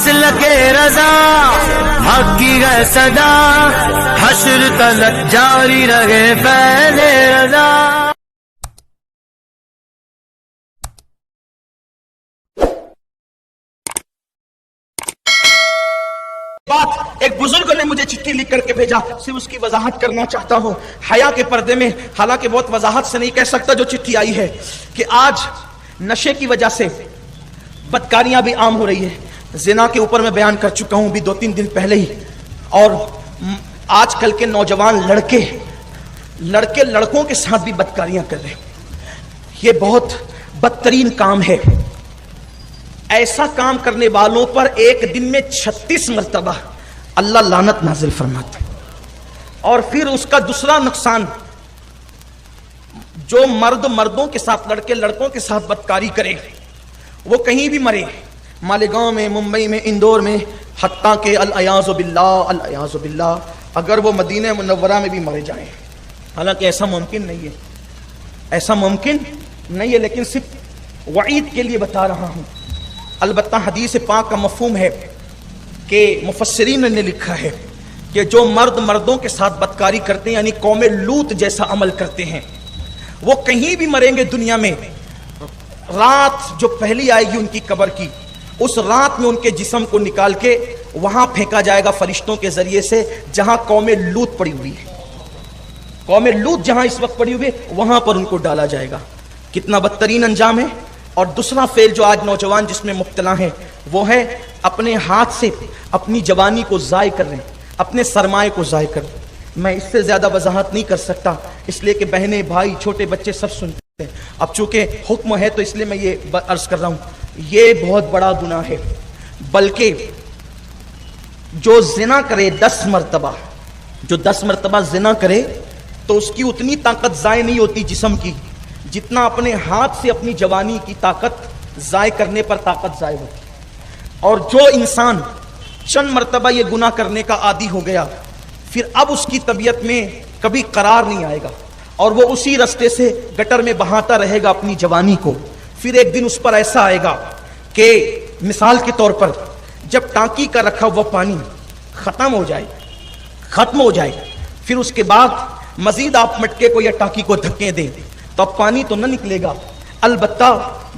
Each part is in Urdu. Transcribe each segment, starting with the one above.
مسلک رضا حق کی ہے صدا، حشر تلک جاری رہے فیض رضا۔ ایک بزرگ نے مجھے چٹھی لکھ کر کے بھیجا، صرف اس کی وضاحت کرنا چاہتا ہوں حیا کے پردے میں، حالانکہ بہت وضاحت سے نہیں کہہ سکتا جو چٹھی آئی ہے، کہ آج نشے کی وجہ سے بدکاریاں بھی عام ہو رہی ہے۔ زنا کے اوپر میں بیان کر چکا ہوں بھی 2-3 دن پہلے ہی، اور آج کل کے نوجوان لڑکے لڑکوں کے ساتھ بھی بدکاریاں کر رہے ہیں۔ یہ بہت بدترین کام ہے۔ ایسا کام کرنے والوں پر ایک دن میں 36 مرتبہ اللہ لعنت نازل فرماتا ہے۔ اور پھر اس کا دوسرا نقصان، جو مرد مردوں کے ساتھ، لڑکے لڑکوں کے ساتھ بدکاری کرے، وہ کہیں بھی مرے، مالیگاؤں میں، ممبئی میں، اندور میں، حتیٰ کہ الیاذ باللہ اگر وہ مدینہ منورہ میں بھی مرے جائیں، حالانکہ ایسا ممکن نہیں ہے، ایسا ممکن نہیں ہے، لیکن صرف وعید کے لیے بتا رہا ہوں۔ البتہ حدیث پاک کا مفہوم ہے کہ مفسرین نے لکھا ہے کہ جو مرد مردوں کے ساتھ بدکاری کرتے ہیں، یعنی قوم لوط جیسا عمل کرتے ہیں، وہ کہیں بھی مریں گے دنیا میں، رات جو پہلی آئے گی ان کی قبر کی، اس رات میں ان کے جسم کو نکال کے وہاں پھینکا جائے گا فرشتوں کے ذریعے سے جہاں قوم لوط پڑی ہوئی ہے۔ قوم لوط جہاں اس وقت پڑی ہوئی ہے وہاں پر ان کو ڈالا جائے گا۔ کتنا بدترین انجام ہے۔ اور دوسرا فعل جو آج نوجوان جس میں مبتلا ہیں، وہ ہے اپنے ہاتھ سے اپنی جوانی کو ضائع کر رہے ہیں، اپنے سرمایہ کو ضائع کر رہے ہیں۔ میں اس سے زیادہ وضاحت نہیں کر سکتا، اس لیے کہ بہنیں، بھائی، چھوٹے بچے سب سنتے ہیں۔ اب چونکہ حکم ہے تو اس لیے میں یہ عرض کر رہا ہوں، یہ بہت بڑا گناہ ہے۔ بلکہ جو زنا کرے 10 مرتبہ، جو 10 مرتبہ زنا کرے تو اس کی اتنی طاقت ضائع نہیں ہوتی جسم کی جتنا اپنے ہاتھ سے اپنی جوانی کی طاقت ضائع کرنے پر طاقت ضائع ہوتی۔ اور جو انسان چند مرتبہ یہ گناہ کرنے کا عادی ہو گیا، پھر اب اس کی طبیعت میں کبھی قرار نہیں آئے گا، اور وہ اسی رستے سے گٹر میں بہاتا رہے گا اپنی جوانی کو۔ پھر ایک دن اس پر ایسا آئے گا کہ مثال کے طور پر جب ٹانکی کا رکھا ہوا پانی ختم ہو جائے، پھر اس کے بعد مزید آپ مٹکے کو یا ٹانکی کو دھکے دیں تو اب پانی تو نہ نکلے گا، البتہ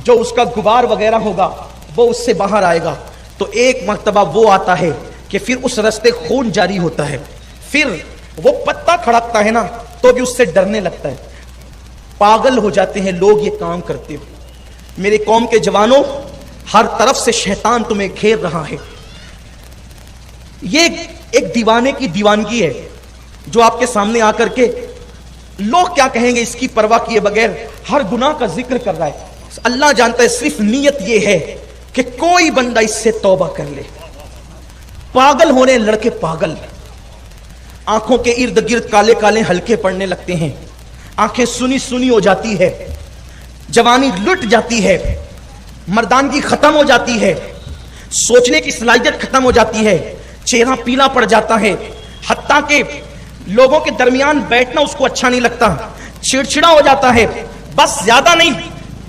جو اس کا غبار وغیرہ ہوگا وہ اس سے باہر آئے گا۔ تو ایک مرتبہ وہ آتا ہے کہ پھر اس رستے خون جاری ہوتا ہے، پھر وہ پتا کھڑکتا ہے نا تو بھی اس سے ڈرنے لگتا ہے۔ پاگل ہو جاتے ہیں لوگ یہ کام کرتے ہوئے۔ میرے قوم کے جوانوں، ہر طرف سے شیطان تمہیں گھیر رہا ہے۔ یہ ایک دیوانے کی دیوانگی ہے جو آپ کے سامنے آ کر کے لوگ کیا کہیں گے اس کی پرواہ کیے بغیر ہر گناہ کا ذکر کر رہا ہے۔ اللہ جانتا ہے صرف نیت یہ ہے کہ کوئی بندہ اس سے توبہ کر لے۔ پاگل ہونے لڑکے پاگل، آنکھوں کے ارد گرد کالے کالے ہلکے پڑنے لگتے ہیں، آنکھیں سنی سنی ہو جاتی ہے، جوانی لٹ جاتی ہے، مردانگی ختم ہو جاتی ہے، سوچنے کی صلاحیت ختم ہو جاتی ہے، چہرہ پیلا پڑ جاتا ہے، حتیٰ کہ لوگوں کے درمیان بیٹھنا اس کو اچھا نہیں لگتا، چڑچڑا ہو جاتا ہے۔ بس زیادہ نہیں،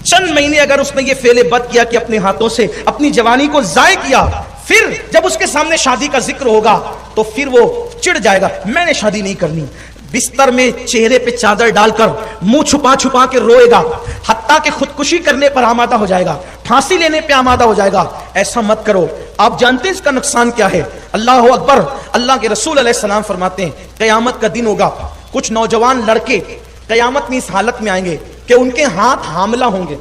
چند مہینے اگر اس نے یہ فعل بد کیا کہ اپنے ہاتھوں سے اپنی جوانی کو ضائع کیا، پھر جب اس کے سامنے شادی کا ذکر ہوگا تو پھر وہ چڑ جائے گا، میں نے شادی نہیں کرنی۔ بستر میں چہرے پہ چادر ڈال کر منہ چھپا چھپا کے روئے گا، حتیٰ کہ خودکشی کرنے پر آمادہ ہو جائے گا، پھانسی لینے پہ آمادہ ہو جائے گا۔ ایسا مت کرو۔ آپ جانتے ہیں اس کا نقصان کیا ہے؟ اللہ اکبر۔ اللہ کے رسول علیہ السلام فرماتے ہیں قیامت کا دن ہوگا، کچھ نوجوان لڑکے قیامت میں اس حالت میں آئیں گے کہ ان کے ہاتھ حاملہ ہوں گے،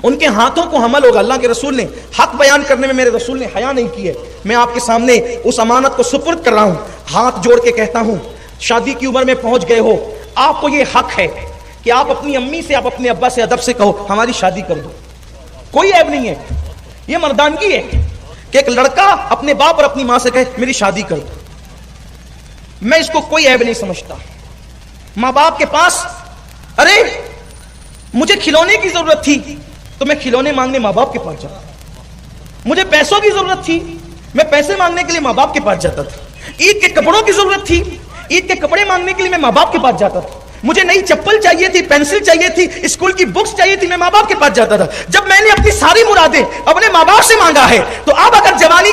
ان کے ہاتھوں کو حمل ہوگا۔ اللہ کے رسول نے حق بیان کرنے میں میرے رسول نے حیا نہیں کی ہے۔ میں آپ کے سامنے اس امانت کو سپرد کر رہا ہوں، ہاتھ جوڑ کے کہتا ہوں، شادی کی عمر میں پہنچ گئے ہو، آپ کو یہ حق ہے کہ آپ اپنی امی سے، آپ اپنے ابا سے ادب سے کہو ہماری شادی کر دو، کوئی عیب نہیں ہے۔ یہ مردانگی ہے کہ ایک لڑکا اپنے باپ اور اپنی ماں سے کہے میری شادی کر دو، میں اس کو کوئی عیب نہیں سمجھتا۔ ماں باپ کے پاس، ارے مجھے کھلونے کی ضرورت تھی تو میں کھلونے مانگنے ماں باپ کے پاس جاتا، مجھے پیسوں کی ضرورت تھی میں پیسے مانگنے کے لیے ماں باپ کے پاس جاتا تھا، عید کے کپڑوں کی ضرورت تھی عید کے کپڑے مانگنے کے لیے میں ماں باپ کے پاس جاتا تھا، مجھے نئی چپل چاہیے تھی، پینسل چاہیے تھی، اسکول کی بکس چاہیے تھی، میں ماں باپ کے پاس جاتا تھا۔ جب میں نے اپنی ساری مرادیں اپنے ماں باپ سے مانگا ہے تو اب اگر جوانی